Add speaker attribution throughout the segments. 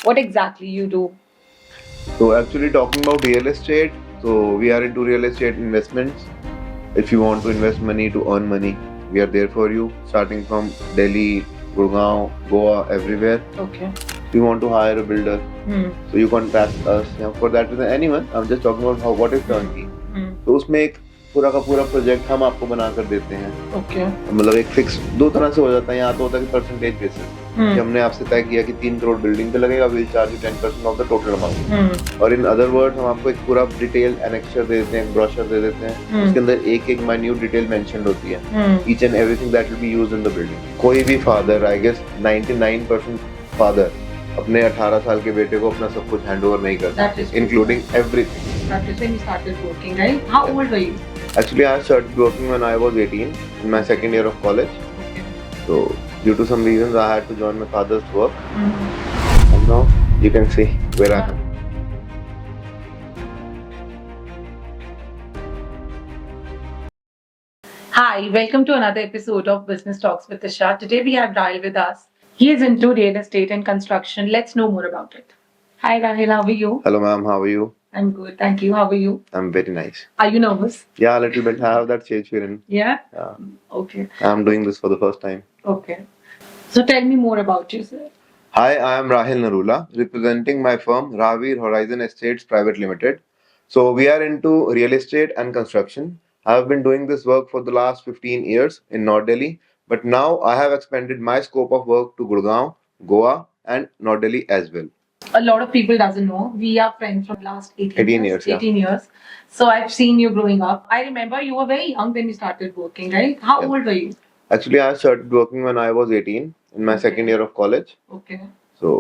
Speaker 1: What exactly you do?
Speaker 2: So actually talking about real estate, so we are into real estate investments. If you want to invest money to earn money, we are there for you. Starting from Delhi, Gurgaon, Goa, everywhere.
Speaker 1: Okay.
Speaker 2: If you want to hire a builder, so you contact us. For that reason, anyone. I'm just talking about what is turnkey. तो उसमें एक पूरा का पूरा project हम आपको बना कर देते हैं.
Speaker 1: Okay.
Speaker 2: मतलब एक फिक्स दो तरह से हो जाता है. यहाँ तो होता है कि परसेंटेज बेसिस कि हमने आपसे तय किया कि 3 करोड़ बिल्डिंग पे लगेगा, will charge you 10% of the total amount. और इन अदर वर्ड्स हम आपको एक पूरा डिटेल एनेक्सचर दे देते हैं, ब्रोशर दे देते हैं. उसके अंदर एक एक माइन्यूट डिटेल मेंशन्ड होती है, each and everything that will be used in the building. कोई भी फादर, आई गेस 99% फादर अपने 18 साल के बेटे को अपना सब कुछ हैंडओवर नहीं करता, including everything.
Speaker 1: That is when you started working, right? How old were you?
Speaker 2: Actually, I started working when I was 18 in my second year of college.
Speaker 1: Okay.
Speaker 2: So, due to some reasons, I had to join my father's work. And now you can see where I am.
Speaker 1: Hi, welcome to another episode of Business Talks with Isha. Today we have Rahil with us. He is into real estate and construction. Let's know more about it. Hi Rahil, how are you?
Speaker 2: Hello, ma'am. How are you?
Speaker 1: I'm good, thank you. How are you?
Speaker 2: I'm very nice.
Speaker 1: Are you nervous?
Speaker 2: Yeah, a little bit. I have that stage fear in.
Speaker 1: Yeah?
Speaker 2: Yeah.
Speaker 1: Okay.
Speaker 2: I'm doing this for the first time.
Speaker 1: Okay. So tell me more about yourself.
Speaker 2: Hi, I am Rahil Narula, representing my firm Ravir Horizon Estates Private Limited. So we are into real estate and construction. I have been doing this work for the last 15 years in North Delhi, but now I have expanded my scope of work to Gurgaon, Goa, and North Delhi as well.
Speaker 1: A lot of people doesn't know we are friends from last 18 years.
Speaker 2: Yeah.
Speaker 1: 18 years. So I've seen you growing up. I remember you were very young when you started working, right? How
Speaker 2: Yeah.
Speaker 1: old were you?
Speaker 2: Actually, I started working when I was 18 in my
Speaker 1: Okay.
Speaker 2: second year of college.
Speaker 1: Okay.
Speaker 2: So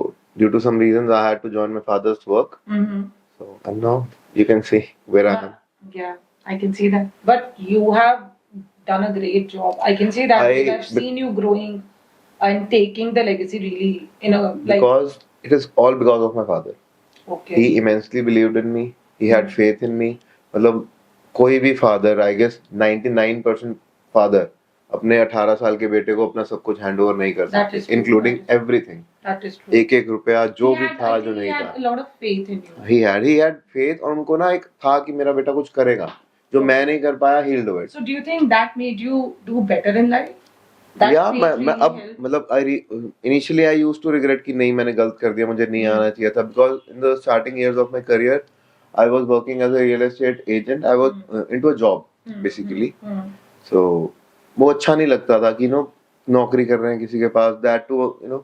Speaker 2: due to some reasons, I had to join my father's work. So and now you can see where I am.
Speaker 1: Yeah, I can see that. But you have done a great job. I can see that because I've seen you growing and taking the legacy really in a like.
Speaker 2: Because it is all because of my father.
Speaker 1: Okay.
Speaker 2: He immensely believed in me. He had faith in me. मतलब कोई भी father, I guess 99% father अपने 18 साल के बेटे को अपना सब कुछ हैंड ओवर नहीं कर
Speaker 1: That
Speaker 2: सकते,
Speaker 1: is true.
Speaker 2: including everything.
Speaker 1: That is true.
Speaker 2: एक एक रुपया जो
Speaker 1: He
Speaker 2: भी
Speaker 1: had-
Speaker 2: था
Speaker 1: I
Speaker 2: जो
Speaker 1: think
Speaker 2: नहीं
Speaker 1: he
Speaker 2: था.
Speaker 1: had a lot of faith in you.
Speaker 2: He had faith और उनको ना एक था कि मेरा बेटा कुछ करेगा जो मैं नहीं कर पाया, he'll do it.
Speaker 1: So do you think that made you do better in life? That
Speaker 2: या
Speaker 1: faith
Speaker 2: मैं
Speaker 1: really
Speaker 2: अब
Speaker 1: helped?
Speaker 2: मतलब initially I used to regret कि नहीं मैंने गलत कर दिया, मुझे नहीं आना चाहिए था. Because in the starting years of my career I was working as a real estate agent. I was into a job basically. So वो अच्छा नहीं लगता था कि नौकरी कर रहे हैं किसी के पास, that too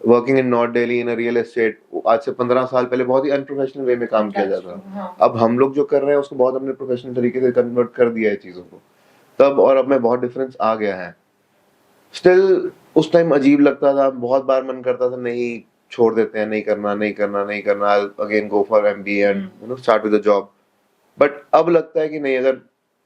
Speaker 2: working in north Delhi in a real estate. आज से 15 साल पहले बहुत ही अनप्रोफेशनल वे में काम किया जाता था. अब हम लोग जो कर रहे हैं उसको बहुत हमने प्रोफेशनल तरीके से कन्वर्ट कर दिया है चीजों को तब, और अब में बहुत डिफरेंस आ गया है. स्टिल उस टाइम अजीब लगता था, बहुत बार मन करता था नहीं छोड़ देते हैं, नहीं करना नहीं करना नहीं करना, again go for MBA and start with a job. But अब लगता है कि नहीं, अगर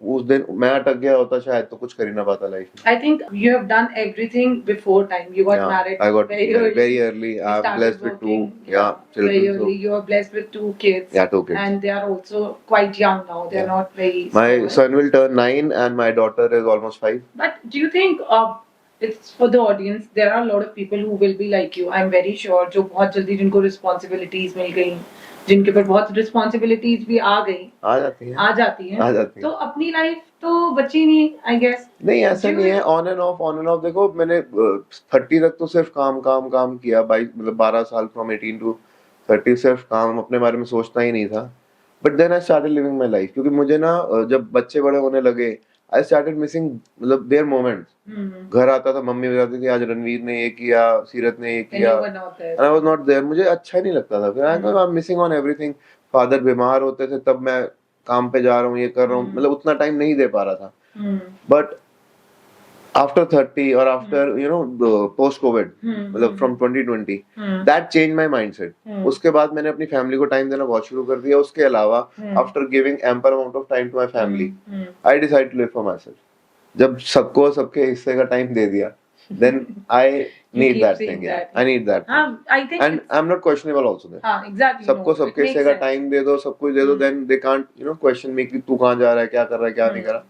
Speaker 2: उस दिन मैं अटक गया होता शायद तो कुछ कर ही ना पाता लाइफ में.
Speaker 1: I think you have done everything before time. You got married.
Speaker 2: I got
Speaker 1: very
Speaker 2: married
Speaker 1: early.
Speaker 2: very early. I'm
Speaker 1: started
Speaker 2: blessed with two
Speaker 1: working,
Speaker 2: children.
Speaker 1: very
Speaker 2: So,
Speaker 1: early. You are blessed with 2 kids.
Speaker 2: yeah, 2 kids.
Speaker 1: And they are also quite young now. They are not very.
Speaker 2: My
Speaker 1: small.
Speaker 2: son will turn 9 and my daughter is almost 5.
Speaker 1: But do you think it's for the audience? There are a lot of people who will be like you. I'm very sure. जो बहुत जल्दी जिनको responsibilities मिल गई, जिनके ऊपर बहुत responsibilities भी आ गई,
Speaker 2: आ जाती हैं
Speaker 1: तो अपनी लाइफ तो बची नहीं, I guess.
Speaker 2: नहीं ऐसा नहीं है, ऑन एंड ऑफ. देखो मैंने 30 तक तो सिर्फ काम काम काम किया. 22 मतलब 12 साल फ्रॉम 18 टू 30 सिर्फ काम, अपने बारे में सोचता ही नहीं था. But then I started living my life, क्योंकि मुझे ना जब बच्चे बड़े होने लगे आई स्टार्टेड मिसिंग मतलब देयर मोमेंट्स. घर आता था, मम्मी बताती थी आज रणवीर ने ये किया, सीरत ने ये किया, and I was not there. मुझे अच्छा नहीं लगता था. फिर I am missing on everything. Father बीमार होते थे तब मैं काम पे जा रहा हूँ, ये कर रहा हूँ, मतलब उतना टाइम नहीं दे पा रहा था. But after 30 or after the post covid मतलब from 2020 that changed my mindset. उसके बाद मैंने अपनी फैमिली को टाइम देना बहुत शुरू कर दिया. उसके अलावा after giving ample amount of time to my family I decided to live for myself. जब सबको सबके हिस्से का टाइम दे दिया then I need that thing. I need that thing.
Speaker 1: I think
Speaker 2: and I'm not questionable also there.
Speaker 1: exactly.
Speaker 2: सबको सबके हिस्से का टाइम दे दो, सब कुछ दे दो, then they can't question me कि तू कहाँ जा रहा है, क्या कर रहा है, क्या नहीं कर रहा.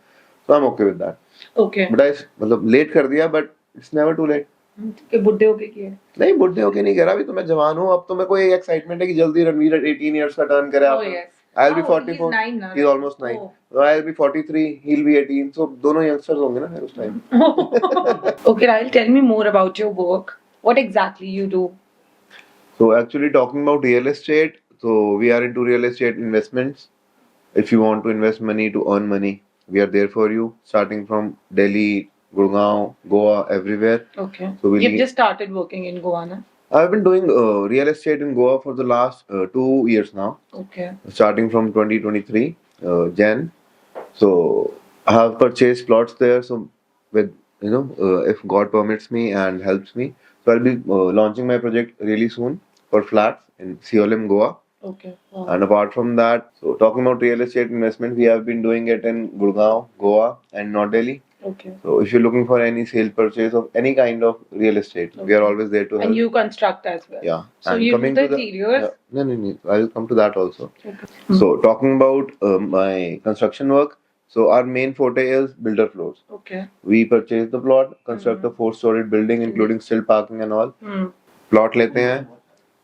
Speaker 2: So I'm okay with that.
Speaker 1: Okay.
Speaker 2: But I मतलब लेट कर दिया, but it's never too late.
Speaker 1: कि बुड्ढे होके किया है?
Speaker 2: नहीं बुढ़े होके नहीं कह रहा, अभी तो मैं जवान हूँ, अब तो मैं कोई एक्साइटमेंट है कि जल्दी रणवीर 18 इयर्स का टर्न करे।
Speaker 1: Oh,
Speaker 2: आप
Speaker 1: yes.
Speaker 2: I'll be
Speaker 1: Oh,
Speaker 2: 44,
Speaker 1: he's 9 now,
Speaker 2: he's
Speaker 1: right?
Speaker 2: almost 9,
Speaker 1: Oh.
Speaker 2: so I'll be 43, he'll be 18, so दोनों यंगस्टर्स होंगे ना फिर उस time.
Speaker 1: Okay, Rahil, tell me more about your work. What exactly you do?
Speaker 2: So actually talking about real estate, so we are into real estate investments. If you want to invest money to earn money, we are there for you, starting from Delhi, Gurgaon, Goa, everywhere.
Speaker 1: Okay.
Speaker 2: So we'll
Speaker 1: You've just started working in Goa, na?
Speaker 2: I've been doing real estate in Goa for the last 2 years now,
Speaker 1: Okay.
Speaker 2: starting from 2023 Jan. So I have purchased plots there. So with if God permits me and helps me, so I'll be launching my project really soon for flats in Seolim, Goa.
Speaker 1: Okay. Wow.
Speaker 2: And apart from that, so talking about real estate investment, we have been doing it in Gurgaon, Goa, and North Delhi.
Speaker 1: Okay.
Speaker 2: So if you're looking for any sale purchase of any kind of real estate, we are
Speaker 1: Okay.
Speaker 2: always there to help.
Speaker 1: And you construct as well.
Speaker 2: Yeah.
Speaker 1: So
Speaker 2: And
Speaker 1: you do
Speaker 2: coming
Speaker 1: the
Speaker 2: to
Speaker 1: interiors?
Speaker 2: No, no, no. I'll come to that also.
Speaker 1: Okay.
Speaker 2: So talking about my construction work, so our main forte is builder floors.
Speaker 1: Okay.
Speaker 2: We purchase the plot, construct a 4-story building including still parking and all.
Speaker 1: Hmm.
Speaker 2: Plot लेते हैं,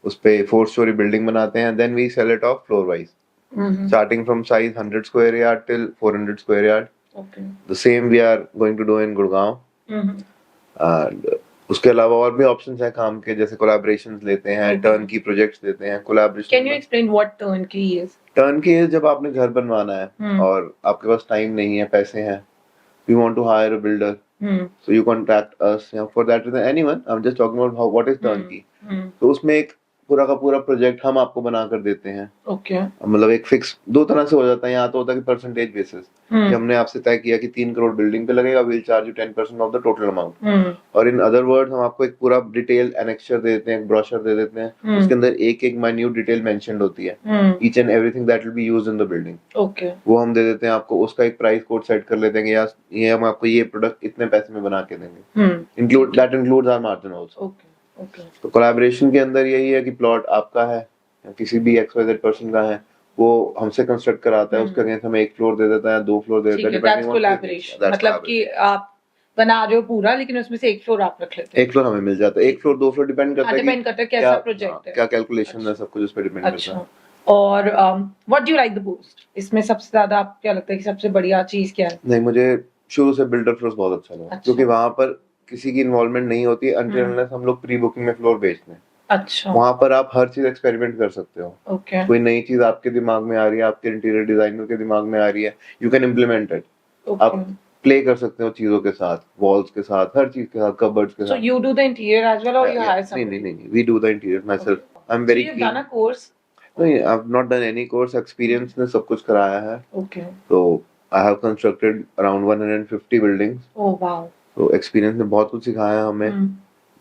Speaker 2: उस पे 4-story building बनाते हैं, then we sell it off floor wise,
Speaker 1: Mm-hmm.
Speaker 2: starting from size 100 square yard till 400 square yard.
Speaker 1: Okay.
Speaker 2: The same we are going to do in Gurgaon.
Speaker 1: Mm-hmm.
Speaker 2: And उसके अलावा और भी ऑप्शंस हैं काम के, जैसे कोलैबोरेशंस लेते हैं,
Speaker 1: Okay.
Speaker 2: टर्न की प्रोजेक्ट्स लेते हैं, collaboration.
Speaker 1: Can you explain what turnkey is?
Speaker 2: Turn की जब आपने घर बनवाना है
Speaker 1: Hmm.
Speaker 2: और आपके पास टाइम नहीं है, पैसे हैं, you want to hire a builder,
Speaker 1: Hmm.
Speaker 2: so you contact us. For that reason, anyone, I'm just talking about what is turnkey.
Speaker 1: Hmm.
Speaker 2: तो उसमें एक पूरा का पूरा प्रोजेक्ट हम आपको बना कर देते हैं।
Speaker 1: Okay.
Speaker 2: मतलब एक फिक्स दो तरह से हो जाता है, यहाँ तो होता है कि परसेंटेज बेसिस,
Speaker 1: Hmm.
Speaker 2: कि हमने आपसे तय किया कि 3 करोड़ बिल्डिंग पे लगेगा, we'll charge you 10% of the total amount.
Speaker 1: Hmm.
Speaker 2: और इन अदर वर्ड्स हम आपको एक पूरा डिटेल एनेक्चर दे देते हैं, एक ब्रोशर दे देते हैं,
Speaker 1: Hmm.
Speaker 2: उसके अंदर एक एक माइन्यूट डिटेल मेंशन्ड होती है,
Speaker 1: Hmm.
Speaker 2: Each and everything that will be used in the building.
Speaker 1: Okay.
Speaker 2: वो हम दे देते हैं आपको, उसका एक प्राइस कोड सेट कर लेते हैं कि यार ये हम आपको ये प्रोडक्ट इतने पैसे में बना के देंगे।
Speaker 1: Hmm.
Speaker 2: Includes our margin also.
Speaker 1: Okay. Okay.
Speaker 2: तो कोलैबोरेशन के अंदर यही है कि प्लॉट आपका है या किसी भी XYZ पर्सन का है, वो हमसे कंस्ट्रक्ट कराता है, उसके अगेंस्ट हमें 1 फ्लोर दे देता है, 2 फ्लोर दे देता है,
Speaker 1: that's
Speaker 2: डिपेंडिंग ऑन
Speaker 1: collaboration. मतलब कि आप बना रहे हो पूरा, लेकिन उसमें से एक फ्लोर आप रख लेते हो।
Speaker 2: 1 फ्लोर हमें मिल जाता है, 1 फ्लोर 2 फ्लोर डिपेंड करता है
Speaker 1: डिपेंड करता है कैसा प्रोजेक्ट है,
Speaker 2: क्या कैलकुलेशन है, सब कुछ उस पर डिपेंड करता है।
Speaker 1: और what do you like the most? इसमें सबसे ज्यादा आप क्या लगता है कि सबसे बढ़िया चीज क्या है?
Speaker 2: नहीं, मुझे शुरू से बिल्डर फ्लोर्स बहुत अच्छा लगा, क्योंकि वहां पर किसी की इन्वॉल्वमेंट नहीं होती है अनटिल अनलेस हम लोग प्री बुकिंग में फ्लोर बेचते हैं।
Speaker 1: अच्छा।
Speaker 2: वहां पर आप हर चीज एक्सपेरिमेंट कर सकते हो।
Speaker 1: ओके।
Speaker 2: कोई नई चीज आपके दिमाग में आ रही है, आपके इंटीरियर डिजाइनर के दिमाग में आ रही है, यू कैन इम्प्लीमेंट इट। आप प्ले कर सकते हो चीजों के साथ, वॉल्स के साथ, हर चीज के साथ, कबर्ड्स के साथ।
Speaker 1: So you do the interior as well और यू हायर समबडी?
Speaker 2: नहीं, we do the interior myself. I am very
Speaker 1: keen. You done a course?
Speaker 2: नहीं, I have not done any course, experience ने सब कुछ कराया है।
Speaker 1: Okay.
Speaker 2: तो I have constructed around 150 buildings.
Speaker 1: Oh wow.
Speaker 2: तो experience ने बहुत कुछ सिखाया हमें,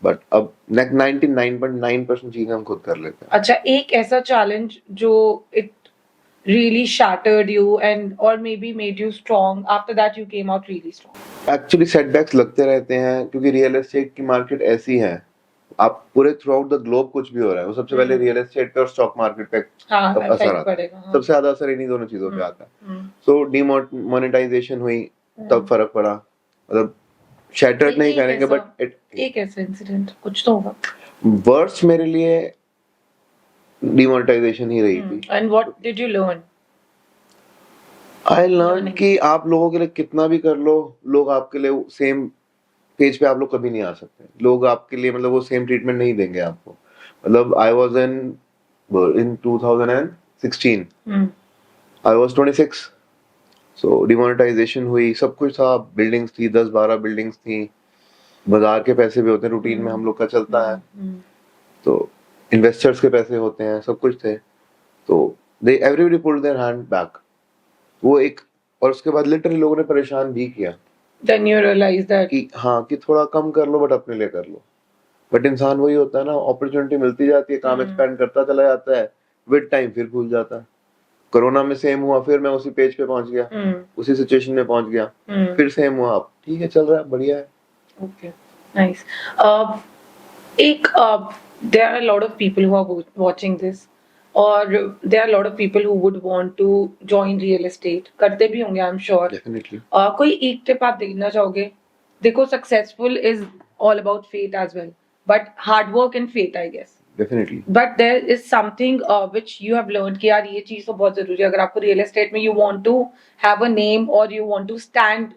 Speaker 2: बट अब 99.9% चीजें हम खुद कर लेते हैं।
Speaker 1: अच्छा, एक ऐसा चैलेंज जो it really shattered you and or maybe made you strong, after that you came out really strong?
Speaker 2: Actually setbacks लगते रहते हैं, क्योंकि रियल एस्टेट की मार्केट ऐसी है, आप पूरे थ्रू आउट द ग्लोब कुछ भी हो रहा है, वो सबसे पहले रियल एस्टेट पे और स्टॉक मार्केट पे असर आता है। सबसे ज्यादा असर इन्हीं दोनों चीजों पे आता है। सो डीमोनेटाइजेशन हुई, तब फर्क पड़ा। मतलब शैटर्ड नहीं करेंगे, बट
Speaker 1: एक ऐसा इंसिडेंट कुछ तो होगा।
Speaker 2: वर्स्ट मेरे लिए डिमोनेटाइजेशन ही रही थी।
Speaker 1: And what did you learn?
Speaker 2: I learn कि आप लोगों के लिए कितना भी कर लो, लोग आपके लिए सेम पेज पे आप लोग कभी नहीं आ सकते। लोग आपके लिए मतलब वो सेम ट्रीटमेंट नहीं देंगे आपको। मतलब I was in 2016, I was 26, so demonetisation हुई, सब कुछ था, बिल्डिंग्स थी, 10-12 बिल्डिंग्स थी, बाजार के पैसे भी होते हैं, रूटीन में हम लोग का चलता है, तो इन्वेस्टर्स के पैसे होते हैं, सब कुछ थे, तो they everybody pulled their hand back. वो एक, और उसके बाद लिटरली लोगों ने परेशान भी किया।
Speaker 1: Then you realize that
Speaker 2: कि हाँ, कि थोड़ा कम कर लो, बट अपने लिए कर लो। बट इंसान वही होता है ना, अपॉर्चुनिटी मिलती जाती है, काम एक्सपेंड करता चला जाता है, विद टाइम फिर भूल जाता है। कोरोना में सेम हुआ, फिर मैं उसी पेज पे पहुंच गया, उसी सिचुएशन में पहुंच गया, फिर सेम हुआ। अब ठीक है, चल रहा है, बढ़िया है।
Speaker 1: Okay, nice. there are a lot of people who are watching this, or there are a lot of people who would want to join real estate, करते भी होंगे, I'm sure.
Speaker 2: Definitely.
Speaker 1: कोई एक टिप आप देना चाहोगे? देखो, successful is all about fate as well, but hard work and fate, I guess.
Speaker 2: Definitely
Speaker 1: But there is something which you have learned कि यार ये चीज तो बहुत जरूरी है अगर आपको रियल एस्टेट में you want to have a name or you want to stand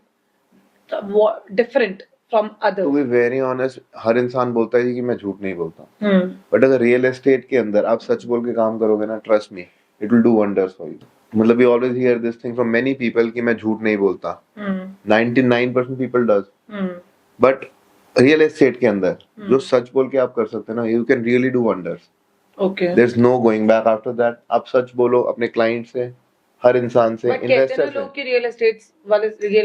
Speaker 1: different from others.
Speaker 2: To be very honest, हर इंसान बोलता है कि मैं झूठ नहीं बोलता,
Speaker 1: हम्म
Speaker 2: बट अगर रियल एस्टेट के अंदर आप सच बोल के काम करोगे ना, trust me, it will do wonders for you. मतलब we always hear this thing from many people कि मैं झूठ नहीं बोलता, 99% people does, but real estate के अंदर जो सच बोल के आप कर सकते हैं ना, you can really do wonders.
Speaker 1: Okay.
Speaker 2: There is no going back after that. आप सच बोलो अपने क्लाइंट से, हर इंसान से,
Speaker 1: But कहते हैं ना
Speaker 2: इन्वेस्टर
Speaker 1: लोग कि रियल एस्टेट वाले
Speaker 2: से।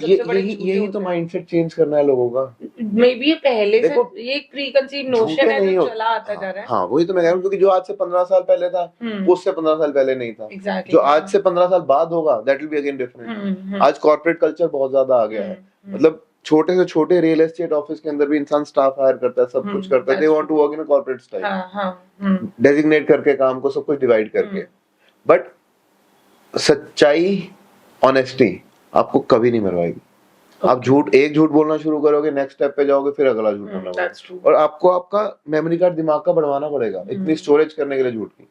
Speaker 1: सबसे बड़े
Speaker 2: यही तो माइंडसेट चेंज करना है लोगों का।
Speaker 1: मे बी पहले से
Speaker 2: देखो,
Speaker 1: ये एक प्रीकंसीव नोशन
Speaker 2: झूठे
Speaker 1: है
Speaker 2: नहीं
Speaker 1: जो
Speaker 2: हो-
Speaker 1: चला आता जा रहा है।
Speaker 2: हाँ वही तो मैं कह रहा हूँ, क्योंकि जो आज से 15 साल पहले था वो उससे 15 साल पहले नहीं था।
Speaker 1: Exactly.
Speaker 2: जो आज से 15 साल बाद होगा that will be again different. आज कॉर्पोरेट कल्चर बहुत ज्यादा आ गया है, मतलब छोटे से छोटे रियल एस्टेट ऑफिस के अंदर भी इंसान स्टाफ हायर करता है, सब कुछ करता है। They want to work in a corporate style, designate करके काम को सब कुछ डिवाइड करके। बट सच्चाई, ऑनेस्टी आपको कभी नहीं मरवाएगी। आप एक झूठ बोलना शुरू करोगे, नेक्स्ट स्टेप पे जाओगे, फिर अगला झूठ बोलना पड़ेगा, और आपको आपका मेमोरी कार्ड दिमाग का बढ़वाना पड़ेगा इतनी स्टोरेज करने के लिए झूठ की।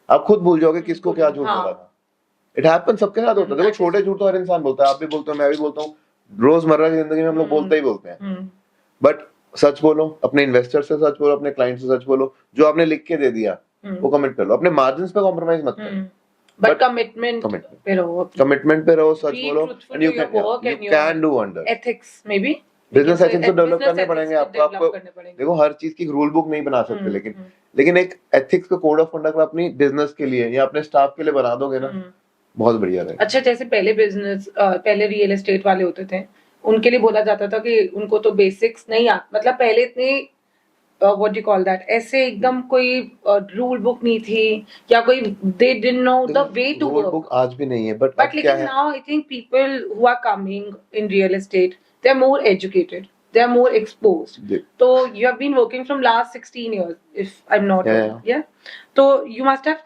Speaker 2: आप खुद भूल जाओगे किसको क्या झूठ बोला था। इट हैपन, सबके साथ होता है। देखो छोटे झूठ तो हर इंसान बोलता है, आप भी बोलते हो, मैं भी बोलता हूँ, रोजमर्रा की जिंदगी में हम लोग बोलते ही बोलते हैं। बट सच बोलो, अपने इन्वेस्टर से सच बोलो, अपने क्लाइंट से सच बोलो, जो आपने लिख के दे दिया वो कमिट कर लो, अपने मार्जिन पे कॉम्प्रोमाइज मत करो।
Speaker 1: बट कमिटमेंट पे रहो,
Speaker 2: सच बोलो, and you can do wonder.
Speaker 1: Ethics may be,
Speaker 2: business ethics तो डेवलप करने पड़ेंगे आपको। देखो हर चीज की रूल बुक नहीं बना सकते, लेकिन एक एथिक्स का कोड ऑफ कंडक्ट अपनी बिजनेस के लिए या अपने स्टाफ के लिए बना दोगे ना, बहुत बढ़िया रहेगा।
Speaker 1: अच्छा, जैसे पहले रियल एस्टेट वाले होते थे, उनके लिए बोला जाता था कि उनको तो बेसिक्स नहीं मतलब पहले इतने व्हाट डू कॉल दैट, ऐसे एकदम कोई रूल बुक नहीं थी या कोई they didn't know the way to work.
Speaker 2: Rule book आज भी नहीं है, बट
Speaker 1: लेकिन now I think people who are coming in real estate, they are more educated, they are more exposed. So you have been working from last 16 years if I'm not wrong. Yeah. So you must have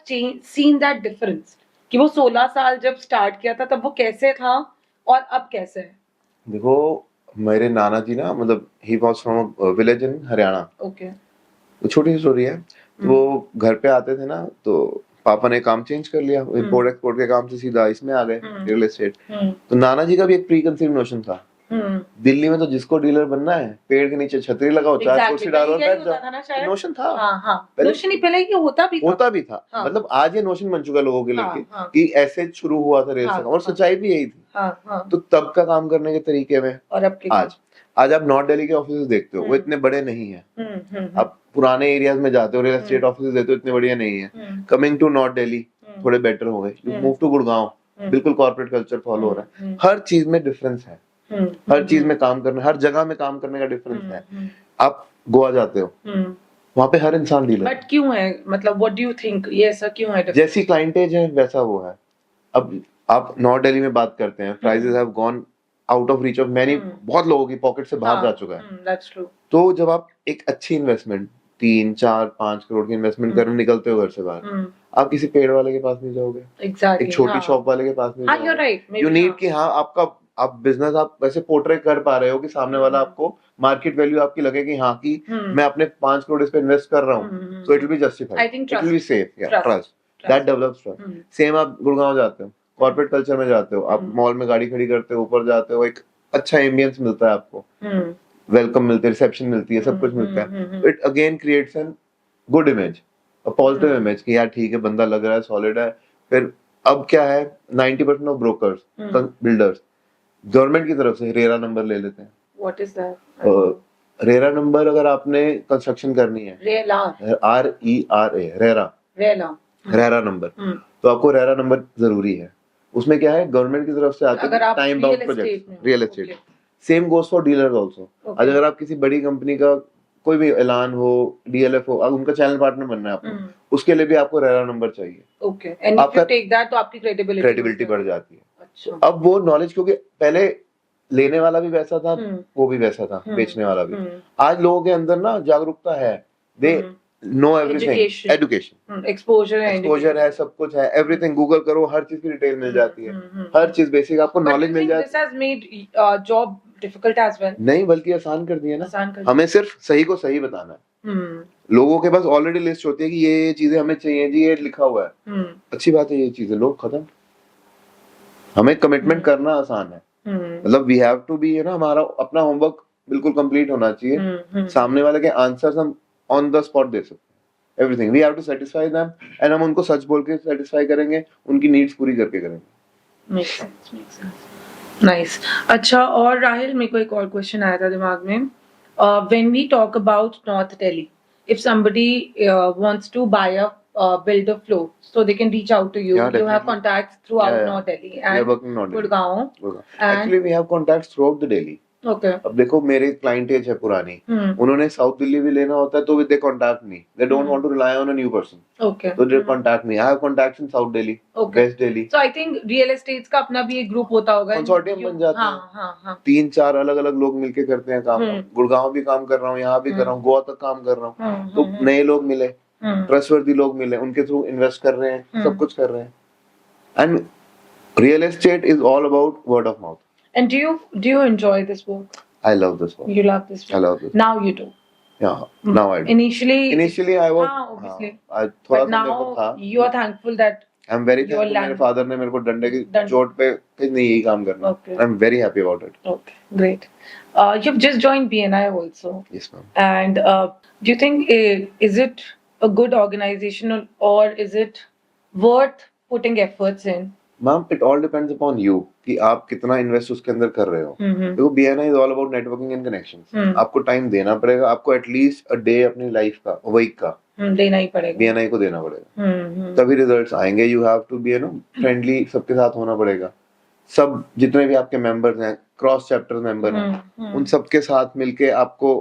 Speaker 1: seen that difference कि वो 16 साल जब start किया था तब वो कैसे था और अब कैसे है।
Speaker 2: देखो मेरे नाना जी ना, मतलब he was from village in Haryana. Okay. तो छोटी सी स्टोरी है। वो घर पे आते थे ना, तो पापा ने काम चेंज कर लिया, इंपोर्ट एक्सपोर्ट के काम से सीधा इसमें आ गए, रियल एस्टेट। तो नाना जी का भी एक प्री कंसीव नोशन था, दिल्ली में तो जिसको डीलर बनना है, पेड़ के नीचे छतरी लगाओ, चार कुर्सी डालो और बैठ जाओ। नोशन था।
Speaker 1: नोशन ही पहले कि होता भी था।
Speaker 2: मतलब आज ये नोशन बन चुका है लोगों के लिए कि ऐसे शुरू हुआ था रेल से, और सच्चाई भी यही थी। तो तब का काम करने के तरीके में और आज आप नॉर्थ दिल्ली के ऑफिस देखते हो, वो इतने बड़े नहीं है। आप पुराने एरियाज में जाते हो, रियल एस्टेट ऑफिस देखते हो, इतने बढ़िया नहीं है। कमिंग टू नॉर्थ दिल्ली थोड़े बेटर हो गए। यू मूव टू गुड़गांव, बिल्कुल कॉर्पोरेट कल्चर फॉलो हो रहा है। हर चीज में डिफरेंस है, हर चीज में काम करना, हर जगह में काम करने का डिफरेंस है। आप गोवा जाते हो, वहाँ पे हर इंसान डीलर।
Speaker 1: बट क्यों है, मतलब व्हाट डू यू थिंक ये ऐसा क्यों है?
Speaker 2: जैसी क्लाइंटेज है वैसा वो है। अब आप नॉर्थ दिल्ली में बात करते हैं, prices have gone out of reach of many, बहुत लोगों की पॉकेट से बाहर जा चुका है।
Speaker 1: That's true.
Speaker 2: तो जब आप एक अच्छी इन्वेस्टमेंट 3, 4, 5 करोड़ की इन्वेस्टमेंट करने निकलते हो घर से बाहर, आप किसी पेड़ वाले के पास नहीं जाओगे, एक छोटी शॉप वाले के पास नहीं जाओगे। यू नीड कि हाँ आप बिजनेस आप वैसे पोर्ट्रे कर पा रहे हो कि सामने वाला आपको मार्केट वैल्यू आपकी लगे कि हाँ कि मैं अपने 5 करोड़ इस पे इन्वेस्ट कर रहा हूँ, तो it will be justified, it will be safe, trust that develops trust. Same आप गुड़गांव जाते हो, कॉर्पोरेट कल्चर में जाते हो, आप मॉल में गाड़ी खड़ी करते हो, ऊपर जाते हो, एक अच्छा एम्बियंस मिलता है आपको, वेलकम मिलती है, रिसेप्शन मिलती है, सब कुछ मिलता है। It again creates an good image, a positive image कि यार ठीक है, बंदा लग रहा है, सॉलिड है। फिर अब क्या है, 90% ऑफ ब्रोकर्स, बिल्डर्स गवर्नमेंट की तरफ से रेरा नंबर ले लेते हैं।
Speaker 1: What is that?
Speaker 2: RERA number अगर आपने कंस्ट्रक्शन करनी है, रेरा नंबर, तो आपको रेरा नंबर जरूरी है। उसमें क्या है, गवर्नमेंट की तरफ से आते हैं time bound project, real estate. Same goes for dealers also. आज अगर आप किसी बड़ी कंपनी का कोई भी ऐलान हो, डीएलएफ हो, अब उनका चैनल पार्टनर बनना है आपको, उसके लिए भी आपको रेरा नंबर चाहिए।
Speaker 1: Okay, and if you take that तो आपकी क्रेडिबिलिटी
Speaker 2: बढ़ जाती है। अच्छा। अब वो नॉलेज, क्योंकि पहले लेने वाला भी वैसा था, वो भी वैसा था, बेचने वाला भी। आज लोगों के अंदर ना जागरूकता है, they know everything, education, exposure है, सब कुछ है, एवरीथिंग गूगल करो, हर चीज की डिटेल मिल जाती है, हर चीज बेसिक आपको नॉलेज मिल जाती है।
Speaker 1: This has made job difficult as well.
Speaker 2: नहीं, बल्कि आसान कर दिया ना।
Speaker 1: आसान कर
Speaker 2: हमें सिर्फ सही को सही बताना है। लोगों के पास ऑलरेडी लिस्ट होती है कि ये चीजें हमें चाहिए जी, ये लिखा हुआ है। अच्छी बात है, ये चीजें लो, खत्म। हमें कमिटमेंट करना आसान है। मतलब वी हैव टू बी, है ना, हमारा अपना होमवर्क बिल्कुल कंप्लीट होना चाहिए। सामने वाले के आंसर्स हम ऑन द स्पॉट दे सकते हैं। Everything we have to satisfy them, and हम उनको सच बोल के सेटिस्फाई करेंगे, उनकी नीड्स पूरी करके करेंगे।
Speaker 1: Make sense. नाइस। अच्छा, और राहिल, मेरे को एक और क्वेश्चन आया था दिमाग में। When we talk about north Delhi, if somebody wants to buy a build a floor, so they can reach out to you.
Speaker 2: Yeah,
Speaker 1: You have contacts throughout North Delhi and Gurgaon.
Speaker 2: Actually, we have contacts throughout the Delhi.
Speaker 1: Okay.
Speaker 2: अब देखो, मेरे clientage है पुरानी, उन्होंने south Delhi भी लेना होता है तो they contact me. They don't want to rely on a new person.
Speaker 1: Okay.
Speaker 2: So they contact me. I have contacts in South Delhi, West Delhi.
Speaker 1: So I think real estates का अपना भी एक group होता होगा।
Speaker 2: Consortium बन जाता है।
Speaker 1: हाँ।
Speaker 2: 3-4 अलग-अलग लोग मिलके करते हैं काम। गुड़गांव भी काम कर रहा हूँ, यहाँ भी कर रहा हूँ, गोवा तक काम कर रहा हूँ। तो नए लोग मिले, ट्रस्टवर्दी लोग मिले, उनके थ्रू इन्वेस्ट कर रहे हैं, सब कुछ कर रहे हैं। And real estate is all about word of mouth.
Speaker 1: And do you enjoy this work?
Speaker 2: I love this work.
Speaker 1: You love this work.
Speaker 2: I love this.
Speaker 1: Now you do.
Speaker 2: Yeah, now I do. Initially I was,
Speaker 1: obviously.
Speaker 2: थोड़ा
Speaker 1: But
Speaker 2: सा मेरे को था।
Speaker 1: now you are thankful that
Speaker 2: I'm very thankful मेरे father ने मेरे को डंडे की चोट पे कि नहीं यही काम करना।
Speaker 1: Okay.
Speaker 2: I'm very happy about it.
Speaker 1: Okay, great. You've just joined BNI also.
Speaker 2: Yes, ma'am.
Speaker 1: And do you think is it a good organization or is it worth putting efforts in?
Speaker 2: Ma'am, it all depends upon you कि आप कितना invest उसके अंदर कर रहे हो। देखो, BNI is all about networking and connections. आपको टाइम देना पड़ेगा, आपको एटलीस्ट अ डे अपनी लाइफ का, वीक का
Speaker 1: देना ही पड़ेगा,
Speaker 2: बीएनआई को देना पड़ेगा, तभी रिजल्ट्स आएंगे। You have to be, friendly, सबके साथ होना पड़ेगा। सब जितने भी आपके मेंबर्स हैं, क्रॉस चैप्टर मेंबर हैं, उन सबके साथ मिलके आपको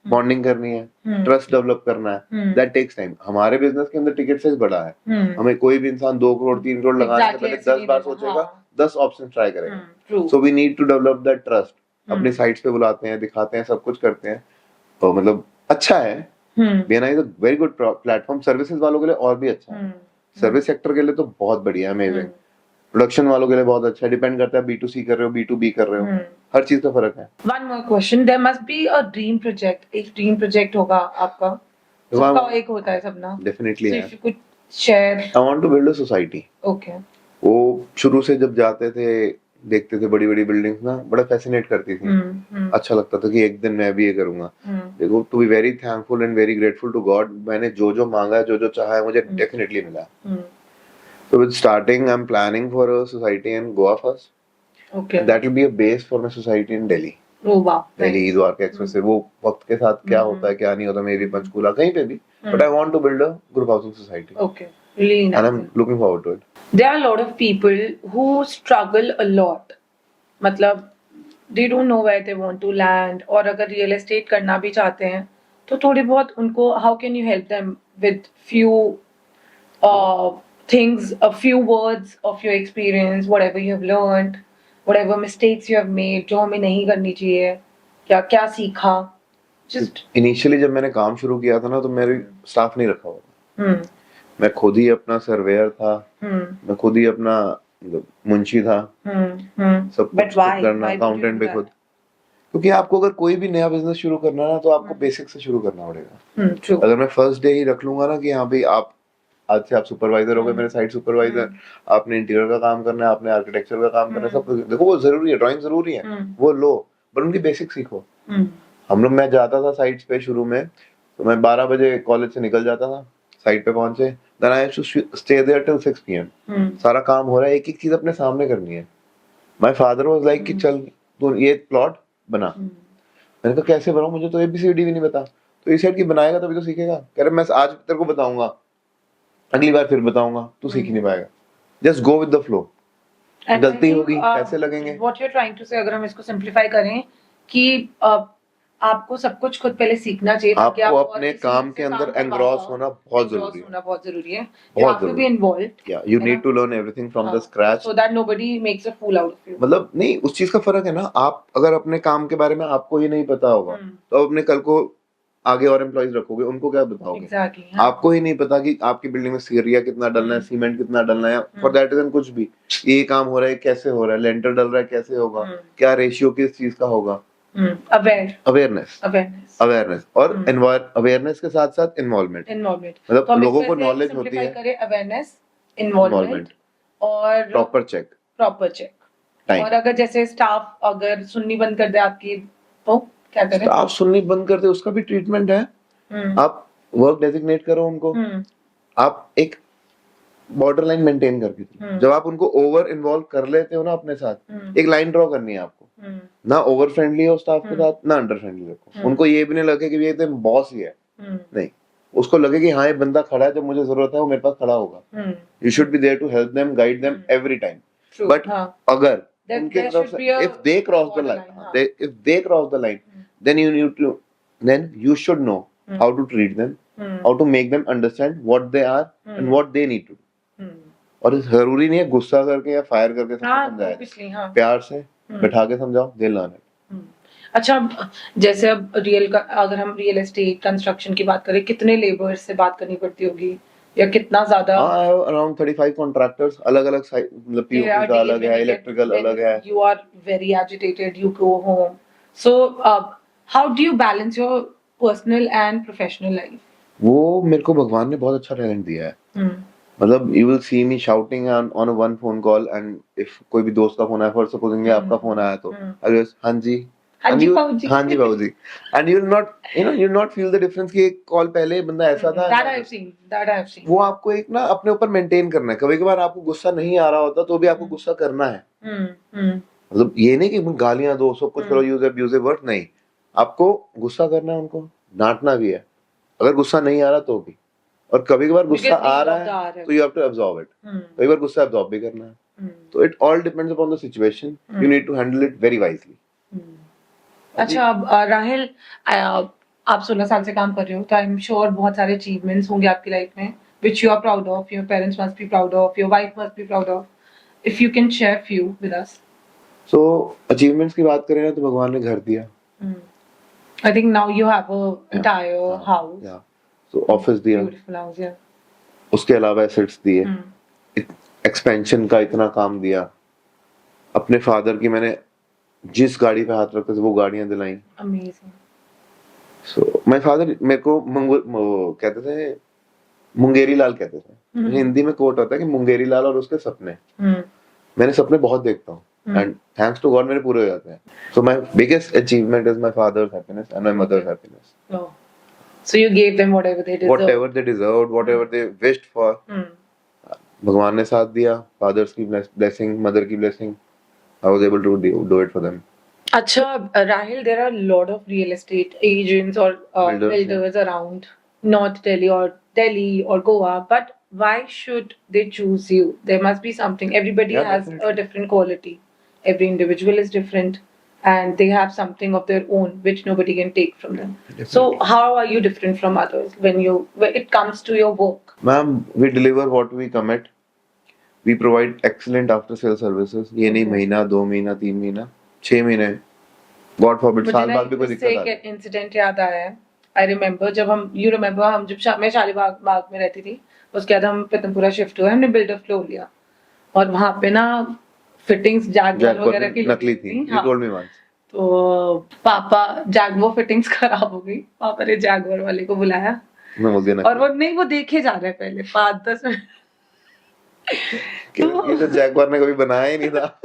Speaker 2: बॉन्डिंग करनी है, ट्रस्ट डेवलप करना है। That takes time. हमारे बिजनेस के अंदर टिकट साइज बड़ा है। हमें कोई भी इंसान 2 करोड़ 3 करोड़ लगाने से पहले 10 बार सोचेगा, 10 ऑप्शन ट्राई करेगा। So we need to develop that trust. अपनी साइट्स पे बुलाते हैं, दिखाते हैं, सब कुछ करते हैं, तो मतलब अच्छा है। BNI is a very good platform. Services वालों के लिए और भी अच्छा है। सर्विस सेक्टर के लिए तो बहुत बढ़िया है, अमेजिंग। प्रोडक्शन वालों के लिए बहुत अच्छा है। डिपेंड करता है B2C कर रहे हो, B2B कर रहे हो, हर चीज का फर्क है।
Speaker 1: One more question, there must be a dream project. एक ड्रीम प्रोजेक्ट होगा आपका, सबका एक होता है सपना।
Speaker 2: डेफिनेटली है।
Speaker 1: So if you could share.
Speaker 2: I want to build a society.
Speaker 1: Okay.
Speaker 2: वो शुरू से जब जाते थे, देखते थे बड़ी-बड़ी बिल्डिंग्स ना, बड़ा फैसिनेट करती थी। अच्छा लगता था कि एक दिन मैं भी ये करूंगा। देखो, to be very thankful and very grateful to God, मैंने जो मांगा है, जो चाहा है, मुझे डेफिनेटली मिला। So with starting, I'm planning for a society in Goa first.
Speaker 1: Okay.
Speaker 2: And that will be a base for my society in Delhi.
Speaker 1: Oh wow.
Speaker 2: Delhi Dwarka express से वो वक्त के साथ क्या होता है, क्या नहीं होता, मे बी पंचकूला, कहीं पे भी. But I want to build a group housing society.
Speaker 1: Okay. Really nice.
Speaker 2: And I'm looking forward to it.
Speaker 1: There are a lot of people who struggle a lot. मतलब they don't know where they want to land, और अगर real estate करना भी चाहते हैं तो थोड़ी बहुत उनको, how can you help them with few things, a few words of your experience, whatever you have learned, whatever mistakes you have made, जो हमें नहीं करनी चाहिए, क्या सीखा? Just
Speaker 2: initially जब मैंने काम शुरू किया था ना, तो मेरी स्टाफ नहीं रखा हुआ। मैं खुद ही अपना सर्वेयर था, मैं खुद ही अपना मुंशी था, सब कुछ करना, अकाउंटेंट भी खुद। क्योंकि आपको अगर कोई भी नया बिजनेस शुरू करना है ना, तो आपको बेसिक से शुरू करना पड़ेगा। अगर मैं फर्स्ट डे ही रख लूंगा ना कि हाँ भाई, आप आज से आप सुपरवाइजर हो गए, मेरे साइट सुपरवाइजर, आपने इंटीरियर का काम करना है, आपने आर्किटेक्चर का काम करना है, सब कुछ। देखो, वो जरूरी है, ड्राइंग जरूरी है, वो लो, पर उनकी बेसिक सीखो। हम लोग, मैं जाता था साइट्स पे शुरू में, तो मैं 12 बजे कॉलेज से निकल जाता था, साइट पे पहुंचे, then I have to stay there till 6 PM। सारा काम हो रहा है, एक एक चीज अपने सामने करनी है। माय फादर वाज लाइक कि चल तू ये प्लॉट बना। मैंने कहा कैसे बनाऊं, मुझे तो ABCD भी नहीं पता। तो इस साइड की बनाएगा तभी तो सीखेगा। कह रहे मैं आज तेरे को बताऊंगा, अगली बार फिर बताऊंगा, तू सीख ही नहीं पाएगा। Just go with the flow. गलती होगी, पैसे लगेंगे।
Speaker 1: What you are trying to say, अगर हम इसको सिंपलीफाई करें कि आपको सब कुछ खुद पहले सीखना चाहिए,
Speaker 2: आपको अपने काम के अंदर एनग्रॉस होना बहुत जरूरी है।
Speaker 1: You have to be involved.
Speaker 2: Yeah, you need to learn everything from the scratch.
Speaker 1: So that nobody makes a fool out of you.
Speaker 2: मतलब नहीं, उस चीज का फर्क है ना। आप अगर अपने काम के बारे में आपको ही नहीं पता होगा, तो अपने कल को आगे और एम्प्लॉइज रखोगे, उनको क्या बताओगे?
Speaker 1: एग्जैक्टली
Speaker 2: आपको ही नहीं पता कि आपकी बिल्डिंग में सीरिया कितना डलना है, सीमेंट कितना डलना है, फॉर दैट रीजन कुछ भी ये काम हो रहा है कैसे हो रहा है, लेंटर डल रहा है कैसे होगा, क्या रेशियो किस चीज का होगा, अवेयरनेस और अवेयरनेस के साथ साथ इन्वॉल्वमेंट, मतलब
Speaker 1: तो
Speaker 2: लोगों को नॉलेज होती है,
Speaker 1: अवेयरनेस, इन्वॉल्वमेंट और
Speaker 2: प्रॉपर चेक टाइम।
Speaker 1: और अगर जैसे स्टाफ अगर सुननी बंद कर दे आपकी, तो क्या करें?
Speaker 2: स्टाफ सुननी बंद कर दे, उसका भी ट्रीटमेंट है। आप वर्क डेजिग्नेट करो उनको, आप एक बॉर्डर लाइन मेंटेन करके, जब आप उनको ओवर इन्वॉल्व कर लेते हो ना अपने साथ, एक लाइन ड्रॉ करनी है आपको, ना ओवर फ्रेंडली हो स्टाफ के साथ, ना अंडर फ्रेंडली रखो। उनको ये भी नहीं लगे कि ये तो बॉस ही है, नहीं, उसको लगे कि हाँ ये बंदा खड़ा है, जब मुझे जरूरत है वो मेरे पास खड़ा होगा। You should be there to help them, guide them every time. But अगर उनके तरफ से if they cross the line, then you should know how to treat them, how to make them understand what they are and what they need to do. और जरूरी नहीं है गुस्सा करके या फायर करके समझाया, प्यार से बैठा के समझाओ, दे लर्न इट।
Speaker 1: अच्छा, जैसे अब अगर हम रियल एस्टेट कंस्ट्रक्शन की बात करें, कितने लेबर्स से बात करनी पड़ती होगी या कितना ज्यादा?
Speaker 2: अराउंड 35 कॉन्ट्रैक्टर्स, अलग-अलग मतलब पीओपी का अलग है, इलेक्ट्रिकल अलग है।
Speaker 1: You are very agitated, you go home, so how do you balance your personal and professional life?
Speaker 2: वो मेरे को भगवान ने बहुत अच्छा टैलेंट दिया है। मतलब you will see me shouting on one phone call, and if कोई भी दोस्त का फोन आया, फॉर सपोजिंग आपका फोन आया, तो आई विल हाँ जी बाबूजी, and you will not feel the difference कि एक कॉल पहले बंदा ऐसा था।
Speaker 1: That I have seen.
Speaker 2: वो आपको एक ना अपने ऊपर मेंटेन करना है। कभी-कभार आपको गुस्सा नहीं आ रहा होता तो भी आपको गुस्सा करना है। मतलब ये नहीं कि गालियां दो, सब कुछ करो, यूज अब्यूजिव वर्ड, नहीं, आपको गुस्सा करना है, उनको डांटना भी है अगर गुस्सा नहीं आ रहा तो भी। और कभी-कभार गुस्सा आ रहा है तो you have to absorb it. कई बार गुस्सा अब्सॉर्ब भी करना है। तो it all depends upon the situation, you need to handle it very wisely.
Speaker 1: अच्छा, अब राहिल, आप 16 साल से काम कर रहे हो, तो आई एम श्योर बहुत सारे अचीवमेंट्स होंगे आपकी लाइफ में which you are proud of, your parents must be proud of, your wife must be proud of. If you can share few with us.
Speaker 2: So achievements की बात करें ना, तो भगवान ने घर दिया।
Speaker 1: I think now you have a entire house.
Speaker 2: Yeah. So office दिया।
Speaker 1: Beautiful house, yeah.
Speaker 2: उसके अलावा assets दिए, expansion का इतना काम दिया। अपने फादर की मैंने जिस गाड़ी पे हाथ रखते थे वो गाड़ियां दिलाई।
Speaker 1: Amazing.
Speaker 2: So my father मेरे को कहते थे, मुंगेरी लाल कहते थे। हिंदी में कोट होता है कि मुंगेरी लाल और उसके सपने। मैंने सपने बहुत देखता हूँ, एंड थैंक्स टू गॉड मेरे पूरे हो जाते हैं। So my biggest achievement is my father's happiness and my mother's happiness.
Speaker 1: So you gave them whatever they deserved.
Speaker 2: Whatever they wished for. भगवान ने साथ दिया, फादर्स की ब्लेसिंग, मदर की blessing, I was able to do it for them.
Speaker 1: अच्छा, Rahil, there are a lot of real estate agents or builders around North Delhi or Goa, but why should they choose you? There must be something. Everybody has definitely a different quality. Every individual is different, and they have something of their own which nobody can take from them. Definitely. So how are you different from others when it comes to your work?
Speaker 2: Ma'am, we deliver what we commit. We provide excellent after sale services. ये नहीं महीना, 2 महीना, 3 महीना, 6 महीने, God forbid साल बाद भी कोई दिक्कत आ जाए।
Speaker 1: इंसिडेंट याद आया है। I remember जब हम मैं शालीबाग में रहती थी, उसके बाद हम पितमपुरा शिफ्ट हुए, हमने बिल्डर फ्लोर लिया, और वहाँ पे ना फिटिंग्स जैगवार वगैरह की
Speaker 2: नकली थी। You told me once.
Speaker 1: तो पापा जैगवार फिटिंग्स खराब हो गई, पापा ने जैगवार वाले को बुलाया, और वो देखे जा रहे हैं पहले 5-10 मिनट।
Speaker 2: ये तो जैगवार ने कभी बनाया ही नहीं था।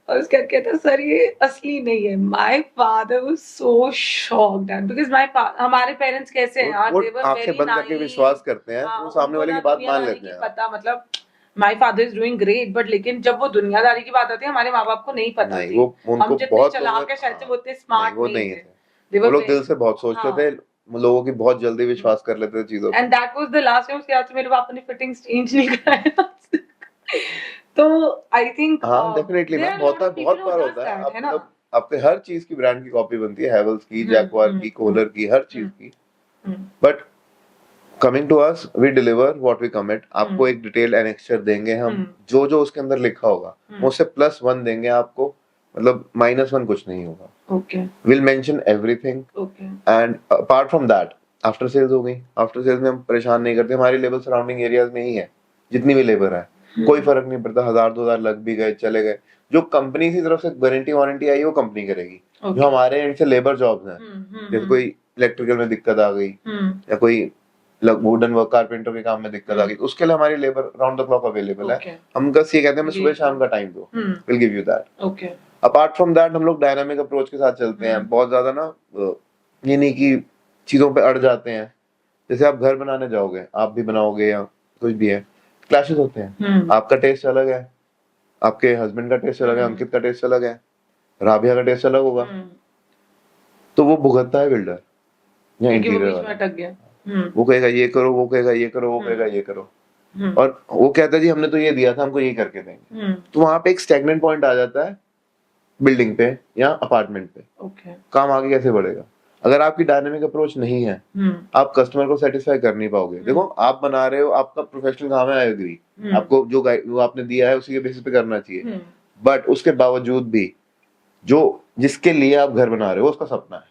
Speaker 1: और उसके बाद कहता, सर ये असली नहीं है। My father was so shocked because हमारे पेरेंट्स कैसे हैं यार, दे वर वेरी
Speaker 2: बंद करके विश्वास करते हैं, वो सामने वाले की बात मान लेते हैं।
Speaker 1: पता, मतलब my father is doing great, but लेकिन जब वो दुनियादारी की बात आती है, हमारे माँ-बाप को नहीं पता थी। हम जितने चालाक है, शायद से वो इतने स्मार्ट नहीं थे। वो लोग
Speaker 2: दिल से बहुत सोचते थे, लोगों की बहुत जल्दी विश्वास कर लेते थे चीजों पे।
Speaker 1: And that was the last time उसके बाद से मेरे पापा ने फिटिंग्स चेंज नहीं कराया। तो आई थिंक
Speaker 2: डेफिनेटली मैम, बहुत बार होता है ना, आपके हर चीज की ब्रांड की कॉपी बनती है, हैवेल्स की, जैगवार की, कोलर की, हर चीज की। But coming to us, we deliver what we commit. आपको एक डिटेल्ड एनेक्चर देंगे हम, जो उसके अंदर लिखा होगा, उससे +1 देंगे आपको, मतलब -1 कुछ नहीं होगा.
Speaker 1: Okay.
Speaker 2: We'll mention everything.
Speaker 1: Okay.
Speaker 2: And apart from that, after sales हो गई. आफ्टर सेल्स में हम परेशान नहीं करते, हमारी लेबर सराउंडिंग एरियाज में ही है, जितनी भी लेबर है, कोई फर्क नहीं पड़ता. 1000-2000 लग भी गए, चले गए. जो कंपनी की तरफ से गारंटी वारंटी आई है वो कंपनी करेगी. जो हमारे एंड से लेबर जॉब्स हैं, जैसे कोई इलेक्ट्रिकल में दिक्कत आ गई या कोई वुडन वर्क कारपेंटर के काम में दिक्कत आ गई, उसके लिए हमारी labour round the clock available है. हम बस ये कहते हैं सुबह शाम का टाइम दो, will give you that. Apart from that हम लोग डायनामिक अप्रोच के साथ चलते हैं. बहुत ज्यादा ना ये नहीं कि चीजों पे अड़ जाते हैं. जैसे आप घर बनाने जाओगे, आप भी बनाओगे या कुछ भी है, क्लैशेस होते हैं. आपका टेस्ट अलग है, आपके हस्बैंड का टेस्ट अलग है, अंकित का टेस्ट अलग है, राबिया का टेस्ट अलग होगा. तो वो भुगतता है बिल्डर या इंटीरियर वाला. वो कहेगा ये करो, वो कहेगा ये करो, वो कहेगा ये करो, और वो कहता है जी हमने तो ये दिया था, हमको ये करके देंगे. तो वहां पे एक स्टैग्नेंट पॉइंट आ जाता है बिल्डिंग पे या अपार्टमेंट पे. काम आगे कैसे बढ़ेगा अगर आपकी डायनामिक अप्रोच नहीं है? आप कस्टमर को सेटिस्फाई कर नहीं पाओगे. देखो आप बना रहे हो, आपका प्रोफेशनल काम है, आई एग्री, आपको जो आपने दिया है उसी के बेसिस पे करना चाहिए. बट उसके बावजूद भी जो जिसके लिए आप घर बना रहे हो उसका सपना है,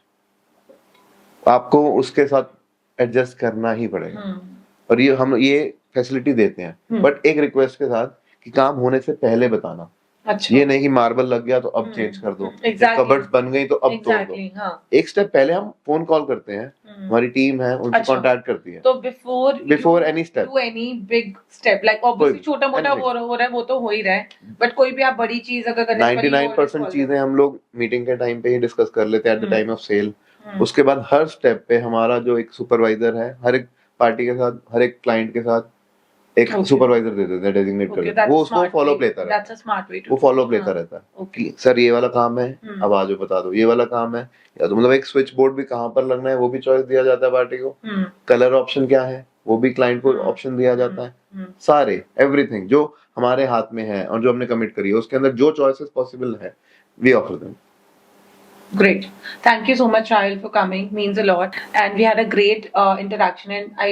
Speaker 2: आपको उसके साथ एडजस्ट करना ही पड़ेगा. और ये हम ये फैसिलिटी देते हैं, बट एक रिक्वेस्ट के साथ कि काम होने से पहले बताना. अच्छा. ये नहीं कि मार्बल लग गया तो अब चेंज कर दो, कबर्ड्स बन गई तो अब तोड़ दो. एक स्टेप पहले हम फोन कॉल करते हैं, हमारी टीम है उनसे कांटेक्ट करती है.
Speaker 1: तो before
Speaker 2: any step,
Speaker 1: do any big step, like obviously छोटा मोटा हो रहा है वो तो हो ही रहा है, बट कोई भी आप बड़ी चीज अगर करने
Speaker 2: 99% चीजें हम लोग मीटिंग के टाइम पे ही डिस्कस कर लेते हैं, at the time of sale. उसके बाद हर स्टेप पे हमारा जो एक सुपरवाइजर है, हर एक पार्टी के साथ, हर एक क्लाइंट के साथ एक सुपरवाइजर दे देते हैं, डेजिग्नेट कर देते हैं. वो उसको फॉलो अप लेता रहता है. वो फॉलो अप लेता रहता है कि सर ये वाला काम है, अब आज बता दो ये वाला काम है, या तो मतलब एक स्विच बोर्ड भी कहाँ पर लगना है वो भी चॉइस दिया जाता है पार्टी को. कलर ऑप्शन क्या है वो भी क्लाइंट को ऑप्शन दिया जाता है. सारे एवरीथिंग जो हमारे हाथ में है और जो हमने कमिट करी है उसके अंदर जो चॉइसेस पॉसिबल है, we offer them.
Speaker 1: Great. Thank you so much, Rahil, for coming. Means a lot. And we had a great interaction, and I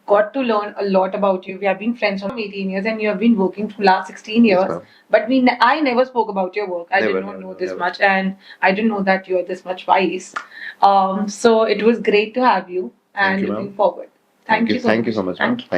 Speaker 1: got to learn a lot about you. We have been friends for 18 years, and you have been working for last 16 years. Yes, but I never spoke about your work. I did not know this much, and I didn't know that you are this much wise. So it was great to have you, and looking forward. Thank you so much.
Speaker 2: Thank you.